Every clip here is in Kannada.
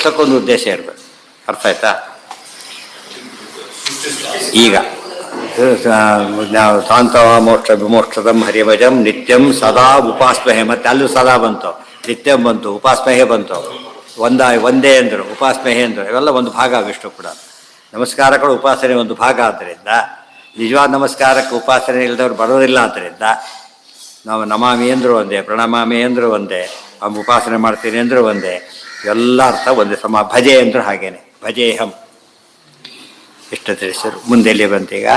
ದಿವಸಕ್ಕೊಂದು ಉದ್ದೇಶ ಇರಬೇಕು. ಅರ್ಥ ಆಯ್ತಾ? ಈಗ ನಾವು ಶಾಂತವ ಮೋಕ್ಷದಂ ಹರಿಭಜಂ ನಿತ್ಯಂ ಸದಾ ಉಪಾಸ್ಮಹೆ, ಮತ್ತೆ ಅಲ್ಲೂ ಸದಾ ಬಂತು, ನಿತ್ಯಂ ಬಂತು, ಉಪಾಸ್ಮಹೆ ಬಂತು, ಒಂದೇ ಅಂದರು, ಉಪಾಸ್ಮಹೆ ಅಂದರು, ಇವೆಲ್ಲ ಒಂದು ಭಾಗ ವಿಷ್ಣು ಕೂಡ. ನಮಸ್ಕಾರಗಳು ಉಪಾಸನೆ ಒಂದು ಭಾಗ ಆದ್ದರಿಂದ ನಿಜವಾದ ನಮಸ್ಕಾರಕ್ಕೆ ಉಪಾಸನೆ ಇಲ್ಲದವ್ರು ಬರೋದಿಲ್ಲ. ಆದ್ದರಿಂದ ನಾವು ನಮಾಮಿ ಅಂದರು ಒಂದೇ, ಪ್ರಣಮಾಮಿ ಅಂದರು ಒಂದೇ, ಉಪಾಸನೆ ಮಾಡ್ತೀನಿ ಅಂದರು ಒಂದೇ, ಎಲ್ಲ ಅರ್ಥ ಒಂದೇ ಸಮ. ಭಜೆ ಅಂದರು ಹಾಗೇನೆ, ಭಜೇಹಂ ಇಷ್ಟ ತಿಳಿಸರು. ಮುಂದೆ ಎಲ್ಲಿ ಬಂತೀಗ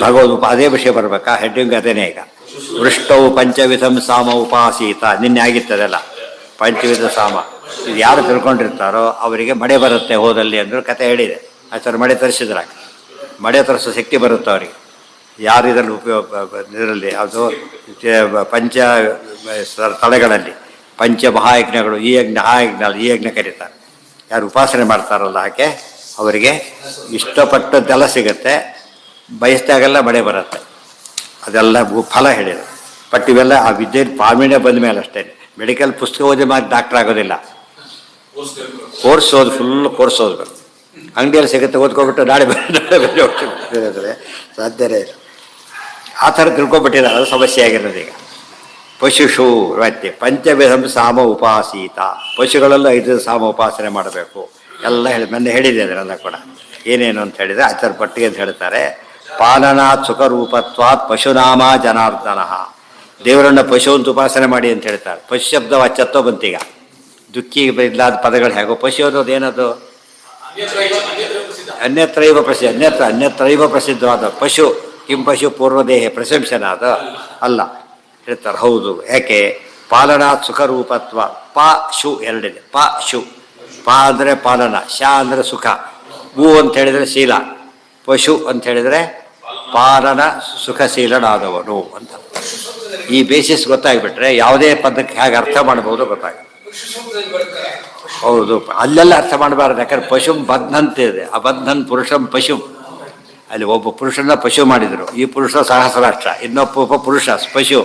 ಭಗವದ್ ಅದೇ ವಿಷಯ ಬರಬೇಕಾ? ಹೆಡ್ಡಿಂಗ್ ಅದೇನೇ. ಈಗ ವೃಷ್ಟೌ ಪಂಚವಿಧಂ ಸಾಮ ಉಪಾಸೀತ, ನಿನ್ನೆ ಆಗಿತ್ತದಲ್ಲ ಪಂಚವಿಧ ಸಾಮ. ಇದು ಯಾರು ತಿಳ್ಕೊಂಡಿರ್ತಾರೋ ಅವರಿಗೆ ಮಳೆ ಬರುತ್ತೆ ಹೋದಲ್ಲಿ ಅಂದರು ಕತೆ ಹೇಳಿದೆ. ಆಚಾರ್ಯ ಮಳೆ ತರಿಸಿದ್ರಾಗ ಮಳೆ ತರಿಸೋ ಶಕ್ತಿ ಬರುತ್ತೆ ಅವರಿಗೆ. ಯಾರು ಇದರಲ್ಲಿ ಇದರಲ್ಲಿ ಅದು ಪಂಚ ಸ್ಥಳಗಳಲ್ಲಿ ಪಂಚ ಮಹಾಯಜ್ಞಗಳು, ಈ ಯಜ್ಞ ಆ ಯಜ್ಞ ಈ ಯಜ್ಞ ಕರೀತಾರೆ. ಯಾರು ಉಪಾಸನೆ ಮಾಡ್ತಾರಲ್ಲ ಹಾಗೆ ಅವರಿಗೆ ಇಷ್ಟಪಟ್ಟದ್ದೆಲ್ಲ ಸಿಗುತ್ತೆ, ಬಯಸಿದಾಗೆಲ್ಲ ಮಳೆ ಬರುತ್ತೆ. ಅದೆಲ್ಲ ಫಲ ಹೇಳಿದರು. ಬಟ್ ಇವೆಲ್ಲ ಆ ವಿದ್ಯೆ ಪ್ರಾವೀಣ್ಯ ಬಂದ ಮೇಲೆ ಅಷ್ಟೇ. ಮೆಡಿಕಲ್ ಪುಸ್ತಕ ಓದಿ ಮಾಡಿ ಡಾಕ್ಟರ್ ಆಗೋದಿಲ್ಲ, ಕೋರ್ಸ್ ಓದಿ ಫುಲ್ ಕೋರ್ಸ್ ಓದಬೇಕು. ಅಂಗಡಿಯಲ್ಲಿ ಸಿಗುತ್ತೆ, ಓದ್ಕೊಬಿಟ್ಟು ನಾಳೆ ಬೇರೆ ಸಾಧ್ಯನೇ ಇಲ್ಲ. ಆ ಥರ ತಿಳ್ಕೊಬಿಟ್ಟಿದ್ದಾರೆ, ಅದು ಸಮಸ್ಯೆ ಆಗಿರೋದು. ಈಗ ಪಶುಷು ಮತ್ತೆ ಪಂಚವಿಧಂ ಸಾಮ ಉಪಾಸೀತ, ಪಶುಗಳೆಲ್ಲ 5 ಸಾಮ ಉಪಾಸನೆ ಮಾಡಬೇಕು ಎಲ್ಲ ಮೊನ್ನೆ ಹೇಳಿದೆ. ಅದನ್ನೆಲ್ಲ ಕೂಡ ಏನೇನು ಅಂತ ಹೇಳಿದರೆ ಆಚಾರ್ಯ ಪಟ್ಟಿಗೆ ಅಂತ ಹೇಳ್ತಾರೆ. ಪಾಲನಾತ್ ಸುಖರೂಪತ್ವಾತ್ ಪಶುನಾಮ ಜನಾರ್ದನ, ದೇವರನ್ನ ಪಶು ಅಂತ ಉಪಾಸನೆ ಮಾಡಿ ಅಂತ ಹೇಳ್ತಾರೆ. ಪಶು ಶಬ್ದ ವಾಚ್ಯತ್ವ ಬಂತೀಗ. ದುಃಖಿ ಇಲ್ಲದ ಪದಗಳು ಹೇಗೋ, ಪಶು ಅನ್ನೋದು ಏನದು? ಅನ್ಯತ್ರೈವ ಪ್ರಸಿದ್ಧ, ಅನ್ಯತ್ರೈವ ಪ್ರಸಿದ್ಧವಾದ ಪಶು. ಕಿಂ ಪಶು ಪೂರ್ವದೇಹ ಪ್ರಶಂಸನ ಅದು ಅಲ್ಲ ಹೇಳ್ತಾರೆ. ಹೌದು, ಯಾಕೆ? ಪಾಲನಾತ್ ಸುಖರೂಪತ್ವ. ಪ ಶು ಎರಡಿದೆ. ಪ ಶು, ಪ ಅಂದರೆ ಪಾಲನ, ಶ ಅಂದರೆ ಸುಖ, ಭೂ ಅಂತ ಹೇಳಿದರೆ ಶೀಲ, ಪಶು ಅಂತ ಹೇಳಿದರೆ ಪಾಲನ ಸುಖಶೀಲನಾದವನು ಅಂತ. ಈ ಬೇಸಿಸ್ ಗೊತ್ತಾಗ್ಬಿಟ್ರೆ ಯಾವುದೇ ಪದಕ್ಕೆ ಹೇಗೆ ಅರ್ಥ ಮಾಡ್ಬೋದು ಗೊತ್ತಾಗುತ್ತೆ. ಹೌದು, ಅಲ್ಲೆಲ್ಲ ಅರ್ಥ ಮಾಡಬಾರ್ದು. ಯಾಕಂದ್ರೆ ಪಶು ಬದ್ಧಂತ ಇದೆ, ಅಬದ್ಧನ್ ಪುರುಷಂ ಪಶು. ಅಲ್ಲಿ ಒಬ್ಬ ಪುರುಷನ ಪಶು ಮಾಡಿದರು, ಈ ಪುರುಷ ಸಹಸ್ರಾಷ್ಟ್ರ, ಇನ್ನೊಬ್ಬ ಪುರುಷ ಪಶು.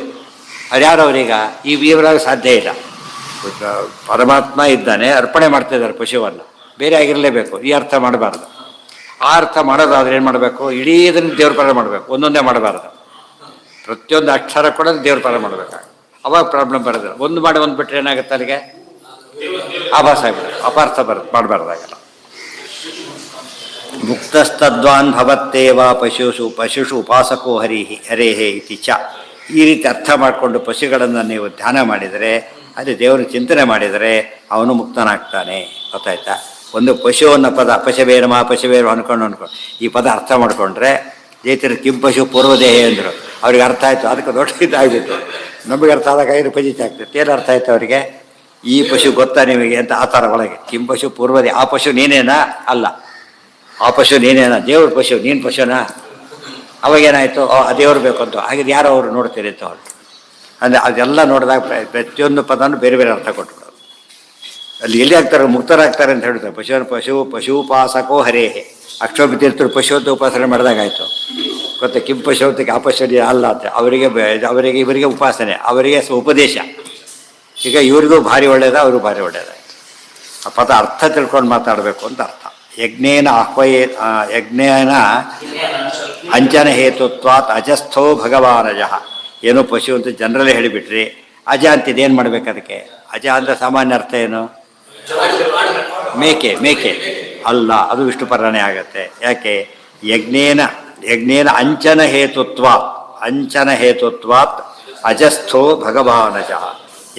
ಅವ್ರ್ಯಾರವ್ರೀಗ ಈ ಇವರಾಗ ಸಾಧ್ಯ ಇಲ್ಲ. ಪರಮಾತ್ಮ ಇದ್ದಾನೆ, ಅರ್ಪಣೆ ಮಾಡ್ತಾ ಇದ್ದಾರೆ ಪಶುವನ್ನು, ಬೇರೆ ಆಗಿರಲೇಬೇಕು. ಈ ಅರ್ಥ ಮಾಡಬಾರ್ದು. ಆ ಅರ್ಥ ಮಾಡೋದಾದ್ರೆ ಏನು ಮಾಡಬೇಕು? ಇಡೀ ಇದನ್ನು ದೇವ್ರ ಪರ ಮಾಡಬೇಕು, ಒಂದೊಂದೇ ಮಾಡಬಾರ್ದು. ಪ್ರತಿಯೊಂದು ಅಕ್ಷರ ಕೂಡ ದೇವ್ರ ಪರ ಮಾಡಬೇಕಾಗ, ಅವಾಗ ಪ್ರಾಬ್ಲಮ್ ಬರೋದಿಲ್ಲ. ಒಂದು ಮಾಡಿ ಒಂದು ಬಿಟ್ಟರೆ ಏನಾಗುತ್ತೆ, ಅಲ್ಲಿಗೆ ಆಭಾಸ ಆಗಿಬಿಡುತ್ತೆ, ಅಪಾರ್ಥ ಮಾಡಬಾರ್ದಾಗಲ್ಲ. ಮುಕ್ತಸ್ತದ್ವಾನ್ ಭವತ್ತೇವ ಪಶುಷು ಉಪಾಸಕೋ ಹರೇಹೇ ಇತಿ ಚ. ಈ ರೀತಿ ಅರ್ಥ ಮಾಡಿಕೊಂಡು ಪಶುಗಳನ್ನು ನೀವು ಧ್ಯಾನ ಮಾಡಿದರೆ, ಅಲ್ಲಿ ದೇವರ ಚಿಂತನೆ ಮಾಡಿದರೆ ಅವನು ಮುಕ್ತನಾಗ್ತಾನೆ. ಗೊತ್ತಾಯ್ತಾ? ಒಂದು ಪಶು ಅನ್ನೋ ಪದ, ಪಶುವೇರಮ ಅನ್ಕೊಂಡು ಈ ಪದ ಅರ್ಥ ಮಾಡಿಕೊಂಡ್ರೆ, ಜೈತಿರ ಕಿಂ ಪಶು ಪೂರ್ವದೇಹ ಅಂದರು, ಅವ್ರಿಗೆ ಅರ್ಥ ಆಯಿತು. ಅದಕ್ಕೆ ದೊಡ್ಡ ಇದಾಗಿತ್ತು. ನಮಗೆ ಅರ್ಥ ಆದಾಗ 5 ಪಜಿತ ಆಗ್ತೈತೆ. ಏನು ಅರ್ಥ ಆಯ್ತು ಅವರಿಗೆ? ಈ ಪಶು ಗೊತ್ತಾ ನಿಮಗೆ ಅಂತ ಆ ಥರ ಒಳಗೆ. ಕಿಂ ಪಶು ಪೂರ್ವದೇ, ಆ ಪಶು ನೀನೇನಾ? ಅಲ್ಲ, ಆ ಪಶು ನೀನೇನಾ? ದೇವ್ರ ಪಶು, ನೀನು ಪಶುನಾ? ಅವಾಗೇನಾಯಿತು? ಆ ದೇವ್ರು ಬೇಕು ಅಂತ. ಹಾಗೆ ಯಾರೋ ಅವರು ನೋಡ್ತೀರಿ ಅಂತ ಅವ್ರು ಅಂದರೆ ಅದೆಲ್ಲ ನೋಡಿದಾಗ ಪ್ರತಿಯೊಂದು ಪದನೂ ಬೇರೆ ಬೇರೆ ಅರ್ಥ ಕೊಟ್ಟರು. ಅಲ್ಲಿ ಎಲ್ಲಿ ಆಗ್ತಾರೆ? ಮುಕ್ತರಾಗ್ತಾರೆ ಅಂತ ಹೇಳ್ತಾರೆ. ಪಶುಪಾಸಕೋ ಹರೇಹೇ. ಅಕ್ಷೋಭಿ ತೀರ್ಥರು ಪಶು ಅಂತ ಉಪಾಸನೆ ಮಾಡಿದಾಗಾಯಿತು. ಗೊತ್ತಾ? ಕಿಂ ಪಶು ಅಂತ ಆ ಪಶು ಅಲ್ಲ ಅಂತ ಅವರಿಗೆ ಇವರಿಗೆ ಉಪಾಸನೆ, ಅವರಿಗೆ ಉಪದೇಶ. ಈಗ ಇವ್ರಿಗೂ ಭಾರಿ ಒಳ್ಳೆಯದ, ಅವ್ರಿಗೂ ಭಾರಿ ಒಳ್ಳೆಯದಾಯಿತು. ಆ ಪದ ಅರ್ಥ ತಿಳ್ಕೊಂಡು ಮಾತಾಡಬೇಕು ಅಂತ ಅರ್ಥ. ಯಜ್ಞೇನ ಯಜ್ಞೇನ ಅಂಚನ ಹೇತುತ್ವಾತ್ ಅಜಸ್ಥೋ ಭಗವಾನಜಃ. ಏನೋ ಪಶು ಅಂತ ಜನರಲ್ಲೇ ಹೇಳಿಬಿಟ್ರಿ. ಅಜ ಅಂತಿದ್ದೇನು ಮಾಡ್ಬೇಕು ಅದಕ್ಕೆ? ಅಜ ಅಂದರೆ ಸಾಮಾನ್ಯ ಅರ್ಥ ಏನು? ಮೇಕೆ ಅಲ್ಲ, ಅದು ವಿಷ್ಣು ಪರ್ಣನೆ ಆಗತ್ತೆ. ಯಾಕೆ? ಯಜ್ಞೇನ ಅಂಚನ ಹೇತುತ್ವಾತ್ ಅಜಸ್ಥೋ ಭಗವಾನಜಃ.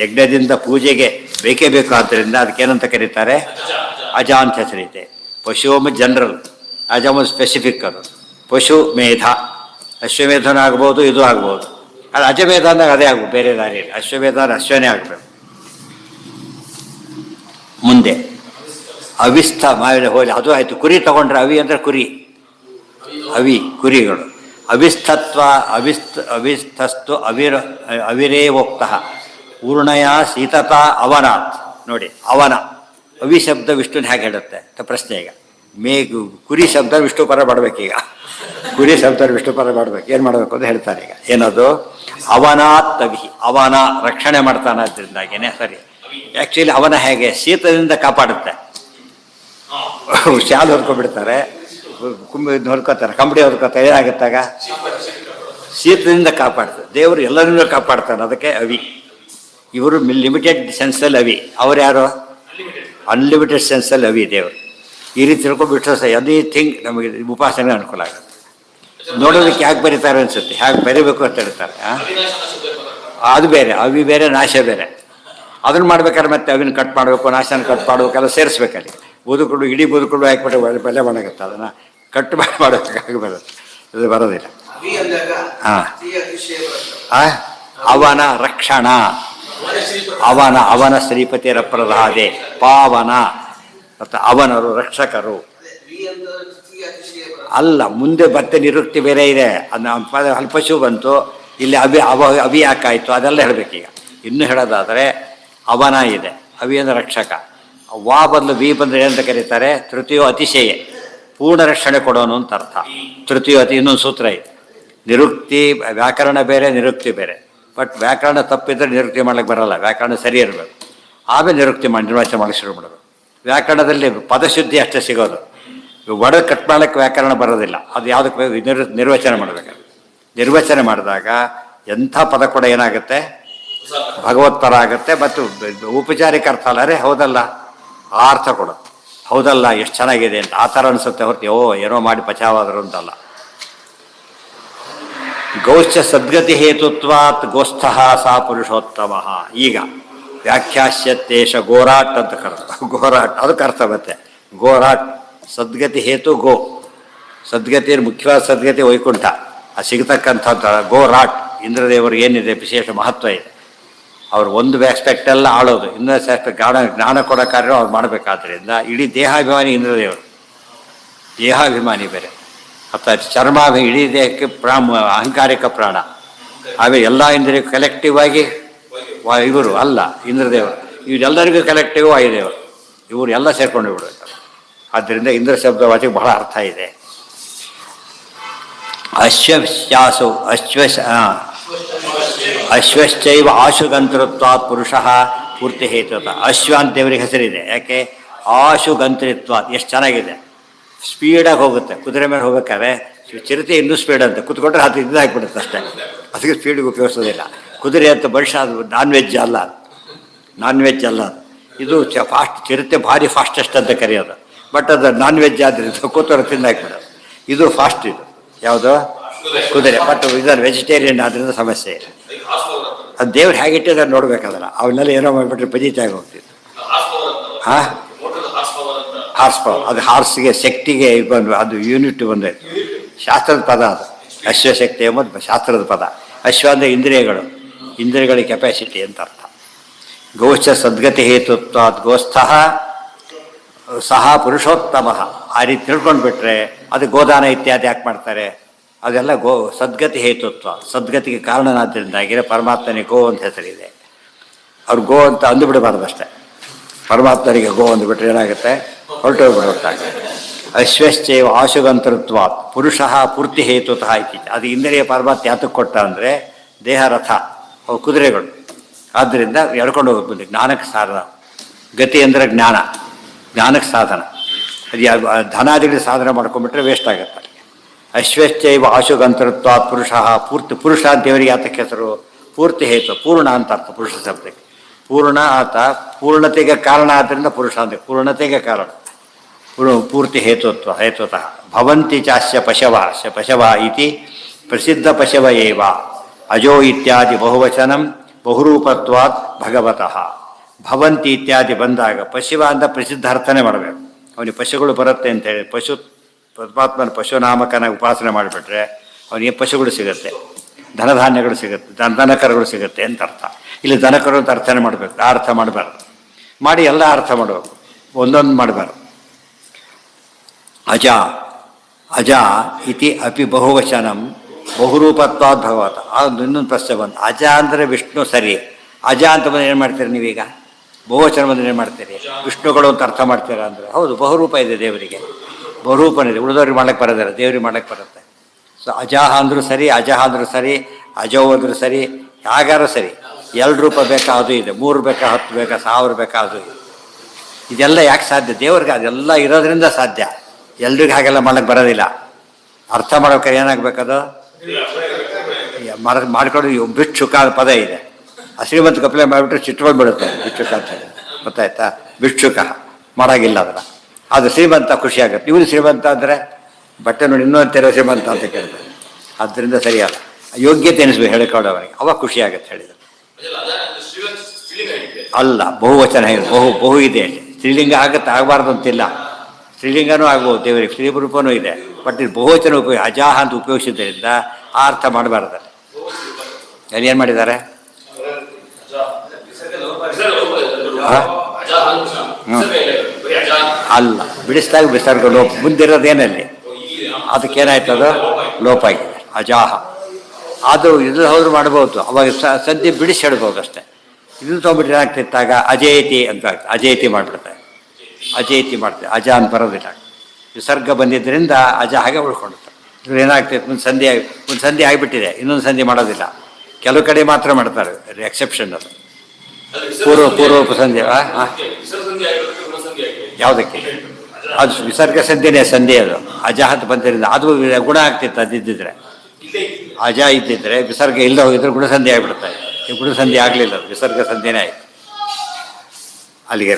ಯಜ್ಞದಿಂದ ಪೂಜೆಗೆ ಬೇಕೇ ಬೇಕು, ಆದ್ದರಿಂದ ಅದಕ್ಕೇನಂತ ಕರೀತಾರೆ? ಅಜ ಅಂತ ಹೆಸರಿದೆ. ಪಶುವಮ್ಮ ಜನರಲ್, ಅಜಮ ಸ್ಪೆಸಿಫಿಕ್. ಅದು ಪಶು ಮೇಧ, ಅಶ್ವಮೇಧನ ಆಗ್ಬೋದು, ಇದು ಆಗ್ಬೋದು. ಅದು ಅಜಮೇಧ ಅಂದಾಗ ಅದೇ ಆಗ್ಬೋದು, ಬೇರೆ ದಾರಿ ಇಲ್ಲ. ಅಶ್ವಮೇಧ ಅಶ್ವನೇ ಆಗಬೇಕು. ಮುಂದೆ ಅವಿಸ್ಥ ಮಾವಿನ ಹೋಲಿ, ಅದು ಆಯಿತು. ಕುರಿ ತಗೊಂಡ್ರೆ ಅವಿ ಅಂದರೆ ಕುರಿ, ಕುರಿಗಳು. ಅವಿಸ್ಥಸ್ತು ಅವಿರೇವೋಕ್ತಃ ಊರ್ಣಯ ಸೀತತಾ ಅವನಾತ್. ನೋಡಿ, ಅವನ ಅವಿ ಶಬ್ದ ವಿಷ್ಣುನ ಹೇಗೆ ಹೇಳುತ್ತೆ ಅಂತ ಪ್ರಶ್ನೆ. ಈಗ ಕುರಿ ಶಬ್ದ ವಿಷ್ಣು ಪರ ಮಾಡಬೇಕೀಗ. ಕುರಿ ಶಬ್ದ ವಿಷ್ಣು ಪರ ಮಾಡಬೇಕು. ಏನು ಮಾಡಬೇಕು ಅಂತ ಹೇಳ್ತಾರೆ ಈಗ. ಏನದು? ಅವನಾತ್ ಅವಿ, ಅವನ ರಕ್ಷಣೆ ಮಾಡ್ತಾನೆ. ಅದರಿಂದಾಗೇನೆ ಸರಿ. ಆ್ಯಕ್ಚುಲಿ ಅವನ ಹೇಗೆ ಶೀತದಿಂದ ಕಾಪಾಡುತ್ತೆ. ಶಾಲು ಹೊರ್ಕೊಬಿಡ್ತಾರೆ, ಹೊರ್ಕೋತಾರೆ, ಕಂಬಳಿ ಹೊರ್ಕೋತಾರೆ. ಏನಾಗುತ್ತಾಗ ಶೀತದಿಂದ ಕಾಪಾಡ್ತಾರೆ. ದೇವರು ಎಲ್ಲರನ್ನೂ ಕಾಪಾಡ್ತಾನೆ. ಅದಕ್ಕೆ ಅವಿ. ಇವರು ಲಿಮಿಟೆಡ್ ಸೆನ್ಸಲ್ಲಿ ಅವಿ, ಅವ್ರು ಯಾರು ಅನ್ಲಿಮಿಟೆಡ್ ಸೆನ್ಸಲ್ಲಿ ಅವಿ ದೇವರು. ಈ ರೀತಿ ತಿಳ್ಕೊಂಡ್ಬಿಟ್ರೆ ಸಹ ಎನಿಥಿಂಗ್ ನಮಗೆ ಉಪಾಸನೆ ಅನುಕೂಲ ಆಗುತ್ತೆ. ನೋಡೋದಕ್ಕೆ ಯಾಕೆ ಬರೀತಾರೆ ಅನ್ಸುತ್ತೆ, ಹೇಗೆ ಬರೀಬೇಕು ಅಂತ ಹೇಳ್ತಾರೆ. ಅದು ಬೇರೆ, ಅವಿ ಬೇರೆ, ನಾಶ ಬೇರೆ. ಅದನ್ನು ಮಾಡ್ಬೇಕಾದ್ರೆ ಮತ್ತೆ ಅವಿನ ಕಟ್ ಮಾಡಬೇಕು, ನಾಶನ ಕಟ್ ಮಾಡಬೇಕು, ಎಲ್ಲ ಸೇರಿಸ್ಬೇಕಲ್ಲಿ. ಬದುಕುಗಳು ಇಡೀ ಬದುಕುಗಳು ಹಾಕ್ಬಿಟ್ಟು ಬೆಲೆ ಮಾಡಾಗುತ್ತೆ. ಅದನ್ನು ಕಟ್ ಮಾಡಬೇಕಾಗಿ ಬರುತ್ತೆ, ಇದು ಬರೋದಿಲ್ಲ. ಹಾಂ, ಅವನ ರಕ್ಷಣ, ಅವನ ಶ್ರೀಪತಿಯರ ಪ್ರದಾದೆ, ಪಾವನ ಮತ್ತು ಅವನರು ರಕ್ಷಕರು ಅಲ್ಲ. ಮುಂದೆ ಮತ್ತೆ ನಿರುಕ್ತಿ ಬೇರೆ ಇದೆ. ಅದನ್ನ ಅಲ್ಪಶು ಬಂತು, ಇಲ್ಲಿ ಅವಿ ಯಾಕಾಯಿತು ಅದೆಲ್ಲ ಹೇಳಬೇಕೀಗ. ಇನ್ನೂ ಹೇಳೋದಾದರೆ ಅವನ ಇದೆ, ಅವಿ ಅಂದರೆ ರಕ್ಷಕ. ವಾ ಬದಲು ವಿ ಬಂದರೆ ಏನಂತ ಕರೀತಾರೆ, ತೃತೀಯೋ ಅತಿಶಯ, ಪೂರ್ಣ ರಕ್ಷಣೆ ಕೊಡೋನು ಅಂತ ಅರ್ಥ. ತೃತೀಯ ಅತಿ ಇನ್ನೊಂದು ಸೂತ್ರ ಇದೆ. ನಿರುಕ್ತಿ ವ್ಯಾಕರಣ ಬೇರೆ, ನಿರುಕ್ತಿ ಬೇರೆ. ಬಟ್ ವ್ಯಾಕರಣ ತಪ್ಪಿದ್ರೆ ನಿರುಕ್ತಿ ಮಾಡ್ಲಿಕ್ಕೆ ಬರೋಲ್ಲ. ವ್ಯಾಕರಣ ಸರಿ ಇರಬೇಕು, ಆಮೇಲೆ ನಿರುಕ್ತಿ ಮಾಡಿ ನಿರ್ವಚನ ಮಾಡಕ್ಕೆ ಶುರು ಮಾಡೋದು. ವ್ಯಾಕರಣದಲ್ಲಿ ಪದಶುದ್ಧಿ ಅಷ್ಟೇ ಸಿಗೋದು. ಒಡ ಕಟ್ ಮಾಡಕ್ಕೆ ವ್ಯಾಕರಣ ಬರೋದಿಲ್ಲ. ಅದು ಯಾವುದಕ್ಕೆ ನಿರ್ವಚನ ಮಾಡಬೇಕು. ನಿರ್ವಚನೆ ಮಾಡಿದಾಗ ಎಂಥ ಪದ ಕೂಡ ಏನಾಗುತ್ತೆ, ಭಗವತ್ಪರ ಆಗುತ್ತೆ. ಮತ್ತು ಔಪಚಾರಿಕ ಅರ್ಥ ಅಲ್ಲರೇ ಹೌದಲ್ಲ, ಆ ಅರ್ಥ ಕೊಡೋದು. ಹೌದಲ್ಲ, ಎಷ್ಟು ಚೆನ್ನಾಗಿದೆ ಅಂತ ಆ ಥರ ಅನಿಸುತ್ತೆ ಹೊರತು ಏನೋ ಮಾಡಿ ಬಚಾವಾದರು ಅಂತಲ್ಲ. ಗೌಶ್ಚ ಸದ್ಗತಿ ಹೇತುತ್ವಾತ್ ಗೋಸ್ಥಃ ಸಾ ಪುರುಷೋತ್ತಮ. ಈಗ ವ್ಯಾಖ್ಯಾಸ್ಯತೇಶ ಗೋರಾಟ್ ಅಂತ ಕರ್ತ, ಗೋರಾಟ್ ಅದಕ್ಕೆ ಅರ್ಥ ಬರುತ್ತೆ. ಗೋರಾಟ್ ಸದ್ಗತಿ ಹೇತು ಗೋ, ಸದ್ಗತಿ ಮುಖ್ಯವಾದ ಸದ್ಗತಿ ವೈಕುಂಠ, ಅದು ಸಿಗತಕ್ಕಂಥದ್ದು ಗೋರಾಟ್. ಇಂದ್ರದೇವರು ಏನಿದೆ ವಿಶೇಷ ಮಹತ್ವ ಇದೆ. ಅವ್ರು ಒಂದು ಆಸ್ಪೆಕ್ಟೆಲ್ಲ ಆಳೋದು, ಇನ್ನೊಂದು ಆಸ್ಪೆಕ್ಟ್ ಜ್ಞಾನ ಕೊಡೋ ಕಾರ್ಯ ಅವ್ರು ಮಾಡಬೇಕಾದ್ರಿಂದ ಇಡೀ ದೇಹಾಭಿಮಾನಿ ಇಂದ್ರದೇವರು. ದೇಹಾಭಿಮಾನಿ ಬೇರೆ, ಅಥವಾ ಚರ್ಮಾಭಿ ಇಡೀ ದೇಹಕ್ಕೆ ಅಹಂಕಾರಿಕ ಪ್ರಾಣ. ಆಮೇಲೆ ಎಲ್ಲ ಇಂದ್ರಿಯ ಕಲೆಕ್ಟಿವ್ ಆಗಿ ಇವರು ಅಲ್ಲ ಇಂದ್ರದೇವರು, ಇವರೆಲ್ಲರಿಗೂ ಕಲೆಕ್ಟಿವ್ ವಾಯುದೇವರು. ಇವರು ಎಲ್ಲ ಸೇರ್ಕೊಂಡು ಬಿಡಬೇಕು. ಆದ್ದರಿಂದ ಇಂದ್ರ ಶಬ್ದ ವಾಚಿಗೆ ಬಹಳ ಅರ್ಥ ಇದೆ. ಅಶ್ವಶ್ಚೈವ ಆಶುಗಂತೃತ್ವಾತ್ ಪುರುಷಃ ಪೂರ್ತಿ ಹೇತುತ. ಅಶ್ವ ಅಂತ ದೇವರಿಗೆ ಹೆಸರಿದೆ. ಯಾಕೆ? ಆಶುಗಂತೃತ್ವಾತ್. ಎಷ್ಟು ಚೆನ್ನಾಗಿದೆ, ಸ್ಪೀಡಾಗಿ ಹೋಗುತ್ತೆ. ಕುದುರೆ ಮೇಲೆ ಹೋಗ್ಬೇಕಾದ್ರೆ ಚಿರತೆ ಇನ್ನೂ ಸ್ಪೀಡ್ ಅಂತ ಕುತ್ಕೊಂಡ್ರೆ ಅದು ಇದು ಹಾಕಿಬಿಡುತ್ತೆ ಅಷ್ಟೇ. ಅದಕ್ಕೆ ಸ್ಪೀಡಿಗೆ ಉಪಯೋಗಿಸೋದಿಲ್ಲ. ಕುದುರೆ ಅಂತ ಬಹುಶಃ ಅದು ನಾನ್ ವೆಜ್ ಅಲ್ಲ, ನಾನ್ ವೆಜ್ ಅಲ್ಲ. ಇದು ಫಾಸ್ಟ್, ಚಿರತೆ ಭಾರಿ ಫಾಸ್ಟೆಸ್ಟ್ ಅಂತ ಕರೆಯೋದು. ಬಟ್ ಅದು ನಾನ್ ವೆಜ್ ಆದ್ದರಿಂದ ಕೂತವ್ರು ತಿಂದು ಹಾಕ್ಬಿಡೋದು. ಇದು ಫಾಸ್ಟ್, ಇದು ಯಾವುದು ಕುದುರೆ. ಬಟ್ ಇದನ್ನು ವೆಜಿಟೇರಿಯನ್ ಆದ್ದರಿಂದ ಸಮಸ್ಯೆ ಇಲ್ಲ. ಅದು ದೇವ್ರು ಹೇಗಿಟ್ಟಿದ್ದಾರೆ ನೋಡ್ಬೇಕಾದ್ರೆ ಅವನ್ನೆಲ್ಲ ಏನೋ ಮಾಡಿಬಿಟ್ರೆ ಪಜಿತಾಗಿ ಹೋಗ್ತಿತ್ತು. ಹಾಂ, ಹಾರ್ಸ್ ಪವರ್, ಅದು ಹಾರ್ಸ್ಗೆ ಶಕ್ತಿಗೆ ಬಂದು ಅದು ಯೂನಿಟ್ ಬಂದೈತೆ. ಶಾಸ್ತ್ರದ ಪದ ಅದು. ಅಶ್ವಶಕ್ತಿ ಎಂಬುದು ಶಾಸ್ತ್ರದ ಪದ. ಅಶ್ವ ಅಂದರೆ ಇಂದ್ರಿಯಗಳು, ಇಂದ್ರಿಯಗಳಿಗೆ ಕೆಪಾಸಿಟಿ ಅಂತ ಅರ್ಥ. ಗೋಶ್ಚ ಸದ್ಗತಿ ಹೇತುತ್ವಾತ್ ಗೋಸ್ಥಃ ಸಹ ಪುರುಷೋತ್ತಮ. ಆ ರೀತಿ ತಿಳ್ಕೊಂಡ್ಬಿಟ್ರೆ ಅದು ಗೋದಾನ ಇತ್ಯಾದಿ ಯಾಕೆ ಮಾಡ್ತಾರೆ, ಅದೆಲ್ಲ ಸದ್ಗತಿ ಹೇತುತ್ವ, ಸದ್ಗತಿಗೆ ಕಾರಣನಾದ್ದರಿಂದಾಗಿರೋ ಪರಮಾತ್ಮನಿಗೆ ಗೋ ಅಂತ ಹೆಸರಿದೆ. ಅವ್ರು ಗೋ ಅಂತ ಅಂದುಬಿಡಬಾರ್ದು ಅಷ್ಟೇ. ಪರಮಾತ್ಮನಿಗೆ ಗೋ ಅಂದುಬಿಟ್ರೆ ಏನಾಗುತ್ತೆ, ಹೊರಟೋಗ್ಬಿಡುತ್ತಾಗ. ಅಶ್ವಶ್ಚೈವ ಆಶುಗಂತೃತ್ವಾತ್ ಪುರುಷಃ ಪೂರ್ತಿ ಹೇತುತಃ ಇತಿ. ಅದು ಇಂದ್ರಿಯ ಪರಮಾತ್ಮ ಯಾತಕ್ಕೆ ಕೊಟ್ಟ ಅಂದರೆ ದೇಹ ರಥ, ಅವು ಕುದುರೆಗಳು. ಆದ್ದರಿಂದ ಎಳ್ಕೊಂಡು ಹೋಗ್ಬೋದು. ಜ್ಞಾನಕ್ಕೆ ಸಾಧನ. ಗತಿ ಅಂದರೆ ಜ್ಞಾನ, ಜ್ಞಾನಕ್ಕೆ ಸಾಧನ. ಅದು ಧನಾದಿಗಳು ಸಾಧನೆ ಮಾಡ್ಕೊಂಡ್ಬಿಟ್ರೆ ವೇಸ್ಟ್ ಆಗುತ್ತೆ. ಅಶ್ವಶ್ಚೈವ ಆಶುಗಂತೃತ್ವಾತ್ ಪುರುಷಃ ಪೂರ್ತಿ. ಪುರುಷ ಅಂತ ದೇವರಿಗೆ ಯಾತಕ್ಕೆ ಹೆಸರು? ಪೂರ್ತಿ ಹೇತು, ಪೂರ್ಣ ಅಂತ ಅರ್ಥ ಪುರುಷ ಶಬ್ದಕ್ಕೆ. ಪೂರ್ಣ ಆತ ಪೂರ್ಣತೆಗೆ ಕಾರಣ ಆದ್ದರಿಂದ ಪುರುಷ ಅಂತ. ಪೂರ್ಣತೆಗೆ ಕಾರಣ ಪೂರ್ತಿ ಹೇತುತ್ವ ಹೇತುತಃ. ಭವಂತಿ ಚಾಸ್ಯ ಪಶವ, ಪಶವ ಇತಿ ಪ್ರಸಿದ್ಧ ಪಶವ ಏವ. ಅಜೋ ಇತ್ಯಾದಿ ಬಹುವಚನಂ ಬಹುರೂಪತ್ವಾತ್ ಭಗವತಃ. ಭವಂತಿ ಇತ್ಯಾದಿ ಬಂದಾಗ ಪಶುವ ಅಂತ ಪ್ರಸಿದ್ಧ ಅರ್ಥನೆ ಮಾಡಬೇಕು. ಅವನಿಗೆ ಪಶುಗಳು ಬರುತ್ತೆ ಅಂತೇಳಿ ಪಶು ಪರಮಾತ್ಮನ ಪಶುನಾಮಕನ ಉಪಾಸನೆ ಮಾಡಿಬಿಟ್ರೆ ಅವನಿಗೆ ಪಶುಗಳು ಸಿಗುತ್ತೆ, ಧನಧಾನ್ಯಗಳು ಸಿಗುತ್ತೆ, ದನಕರುಗಳು ಸಿಗುತ್ತೆ ಅಂತ ಅರ್ಥ. ಇಲ್ಲಿ ದನಕರು ಅಂತ ಅರ್ಥನೆ ಮಾಡಬೇಕು. ಆ ಅರ್ಥ ಮಾಡಬಾರ್ದು. ಮಾಡಿ ಎಲ್ಲ ಅರ್ಥ ಮಾಡಬೇಕು, ಒಂದೊಂದು ಮಾಡಬಾರ್ದು. ಅಜ ಅಜ ಇತಿ ಅಪಿ ಬಹುವಚನಂ ಬಹುರೂಪತ್ವಾದ್ ಭಗವತ. ಅದು ಇನ್ನೊಂದು ಪ್ರಶ್ನೆ ಬಂತು. ಅಜ ಅಂದರೆ ವಿಷ್ಣು ಸರಿ, ಅಜ ಅಂತ ಬಂದು ಏನು ಮಾಡ್ತೀರಿ ನೀವೀಗ? ಬಹುವಚನ ಬಂದು ಏನು ಮಾಡ್ತೀರಿ? ವಿಷ್ಣುಗಳು ಅಂತ ಅರ್ಥ ಮಾಡ್ತೀರಾ ಅಂದರೆ ಹೌದು, ಬಹುರೂಪ ಇದೆ ದೇವರಿಗೆ, ಬಹುರೂಪನಿದೆ. ಉಳಿದವ್ರಿಗೆ ಮಾಡ್ಲಿಕ್ಕೆ ಬರೋದಿಲ್ಲ, ದೇವ್ರಿಗೆ ಮಾಡ್ಲಿಕ್ಕೆ ಬರುತ್ತೆ. ಸೊ ಅಜಾಹ ಅಂದರೂ ಸರಿ, ಅಜಹ ಅಂದರೂ ಸರಿ, ಅಜೋ ಅಂದರೂ ಸರಿ, ಯಾಗಾರು ಸರಿ. 2 ರೂಪ ಬೇಕಾ ಅದು ಇದೆ, 3 ಬೇಕಾ 10 ಬೇಕಾ 1000 ಬೇಕಾ ಅದು ಇದೆ. ಇದೆಲ್ಲ ಯಾಕೆ ಸಾಧ್ಯ? ದೇವ್ರಿಗೆ ಅದೆಲ್ಲ ಇರೋದ್ರಿಂದ ಸಾಧ್ಯ. ಎಲ್ರಿಗೂ ಹಾಗೆಲ್ಲ ಮಾಡಕ್ಕೆ ಬರೋದಿಲ್ಲ. ಅರ್ಥ ಮಾಡೋಕೆ ಏನಾಗಬೇಕದು? ಮಾಡ್ಕೊಂಡು ಭಿಕ್ಷುಕ ಪದ ಇದೆ. ಆ ಶ್ರೀಮಂತ ಕಪ್ಲೆ ಮಾಡಿಬಿಟ್ರೆ ಚಿಟ್ಕೊಂಡು ಬಿಡುತ್ತೆ ಭಿಕ್ಷುಕ ಅಂತ ಹೇಳಿ, ಗೊತ್ತಾಯ್ತಾ? ಭಿಕ್ಷುಕ ಮಾಡೋಂಗಿಲ್ಲ ಅದರ. ಅದು ಶ್ರೀಮಂತ ಖುಷಿ ಆಗುತ್ತೆ. ಇವರು ಶ್ರೀಮಂತ ಅಂದರೆ ಬಟ್ಟೆ ನೋಡಿ ಇನ್ನೊಂದು ಶ್ರೀಮಂತ ಅಂತ ಕೇಳ್ತಾರೆ. ಆದ್ದರಿಂದ ಸರಿಯಲ್ಲ. ಯೋಗ್ಯತೆ ಎನಿಸ್ಬೇಕು ಹೇಳ್ಕೊಳ್ಳೋವರಿಗೆ, ಅವಾಗ ಖುಷಿ ಆಗುತ್ತೆ ಹೇಳಿದ್ರು. ಅಲ್ಲ, ಬಹುವಚನ ಇದೆ, ಬಹು ಇದೆ. ಸ್ತ್ರೀಲಿಂಗ ಆಗುತ್ತೆ, ಆಗಬಾರ್ದು ಅಂತಿಲ್ಲ. ಸ್ತ್ರೀಲಿಂಗನೂ ಆಗ್ಬೋದು, ದೇವರಿಗೆ ಸ್ತ್ರೀ ರೂಪನೂ ಇದೆ. ಬಟ್ ಇದು ಬಹುವಚನ ಅಜಾಹ ಅಂತ ಉಪಯೋಗಿಸಿದ್ದರಿಂದ ಆ ಅರ್ಥ ಮಾಡಬಾರ್ದು. ಏನು ಮಾಡಿದ್ದಾರೆ? ಅಲ್ಲ, ಬಿಡಿಸಿದಾಗ ವಿಸರ್ಗ ಲೋಪ ಮುಂದಿರೋದೇನಲ್ಲಿ ಅದಕ್ಕೇನಾಯ್ತದ ಲೋಪ ಆಗಿದೆ. ಅಜಾಹ ಅದು ಇದು ಹೋದ್ರು ಮಾಡ್ಬೋದು. ಅವಾಗ ಸಂಧಿ ಬಿಡಿಸಿ ಹೇಳ್ಬೋದು ಅಷ್ಟೇ. ಇದನ್ನು ತೊಗೊಂಡ್ಬಿಟ್ರೆ ಏನಾಗ್ತಿತ್ತಾಗ ಅಜೇತಿ ಅಂತ ಆಗ್ತದೆ. ಅಜೇತಿ ಮಾಡಿಬಿಡ್ತಾರೆ, ಅಜೇತಿ ಮಾಡ್ತಾರೆ. ಅಜ ಅಂತ ಬರೋದಿಲ್ಲ. ವಿಸರ್ಗ ಬಂದಿದ್ದರಿಂದ ಅಜ ಹಾಗೆ ಉಳ್ಕೊಂಡಿರ್ತಾರೆ. ಇವ್ರು ಏನಾಗ್ತೈತೆ, ಒಂದು ಸಂಧಿ ಆಗಿಬಿಟ್ಟಿದೆ, ಇನ್ನೊಂದು ಸಂಧಿ ಮಾಡೋದಿಲ್ಲ. ಕೆಲವು ಕಡೆ ಮಾತ್ರ ಮಾಡ್ತಾರೆ, ಎಕ್ಸೆಪ್ಷನ್ ಅದು. ಪೂರ್ವ ಉಪಸಂಧಿ ಯಾವುದಕ್ಕೆ? ಅದು ವಿಸರ್ಗ ಸಂಧಿನೇ ಸಂಧಿ. ಅದು ಅಜ ಅಂತ ಬಂದಿರಿಂದ ಅದು ಗುಣ ಆಗ್ತಿತ್ತು. ಅದಿದ್ದಿದ್ರೆ ಅಜ ಇದ್ದಿದ್ರೆ ವಿಸರ್ಗ ಇಲ್ಲ ಹೋಗಿದ್ರೆ ಗುಣಸಂಧಿ ಆಗಿಬಿಡ್ತಾರೆ. ಈ ಗುಣಸಂಧಿ ಆಗಲಿಲ್ಲ, ವಿಸರ್ಗ ಸಂಧಿನೇ ಆಯಿತು. ಅಲ್ಲಿಗೆ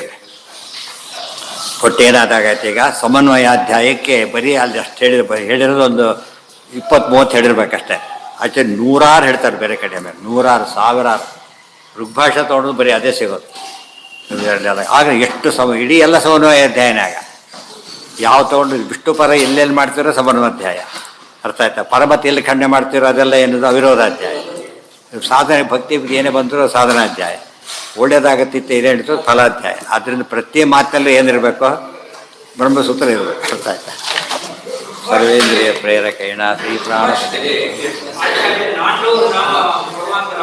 ಒಟ್ಟೇನಾದಾಗೈತೆ ಈಗ ಸಮನ್ವಯಾಧ್ಯಾಯಕ್ಕೆ ಬರೀ ಅಲ್ಲಿ ಅಷ್ಟು ಹೇಳಿರೋದು ಒಂದು 20-30 ಹೇಳಿರ್ಬೇಕಷ್ಟೇ. ಆಕ್ಚುಲಿ 100 ಹೇಳ್ತಾರೆ ಬೇರೆ ಕಡೆ ಮೇಲೆ, 100 ಸಾವಿರಾರು. ಋಗ್ಭಾಷೆ ತೊಗೊಂಡು ಬರೀ ಅದೇ ಸಿಗೋದು. ಆಗ ಎಷ್ಟು ಇಡೀ ಎಲ್ಲ ಸಮನ್ವಯಾಧ್ಯಾಯನೇ. ಆಗ ಯಾವ ತೊಗೊಂಡು ವಿಷ್ಣು ಪರ ಎಲ್ಲೆಲ್ಲಿ ಮಾಡ್ತಿರೋ ಸಮನ್ವಯಾಧ್ಯಾಯ, ಅರ್ಥ ಆಯ್ತಾ? ಪರಮತಿ ಎಲ್ಲಿ ಖಂಡನೆ ಮಾಡ್ತಿರೋ ಅದೆಲ್ಲ ಏನದು ಅವಿರೋಧಾಧ್ಯಾಯ. ಸಾಧನೆ ಭಕ್ತಿ ಏನೇ ಬಂದರೂ ಸಾಧನಾಧ್ಯಾಯ. ಒಳ್ಳೇದಾಗತ್ತಿತ್ತು ಇದೇ ಹಿಡಿತು ಫಲಾಧ್ಯಾಯ. ಆದ್ದರಿಂದ ಪ್ರತಿ ಮಾತಿನಲ್ಲೂ ಏನಿರಬೇಕು? ಬ್ರಹ್ಮಸೂತ್ರ ಇರಬೇಕು, ಅರ್ಥ ಆಯ್ತಾ? ಸರ್ವೇಂದ್ರಿಯ ಪ್ರೇರಕೇಣ ಶ್ರೀ ಪ್ರಾಣ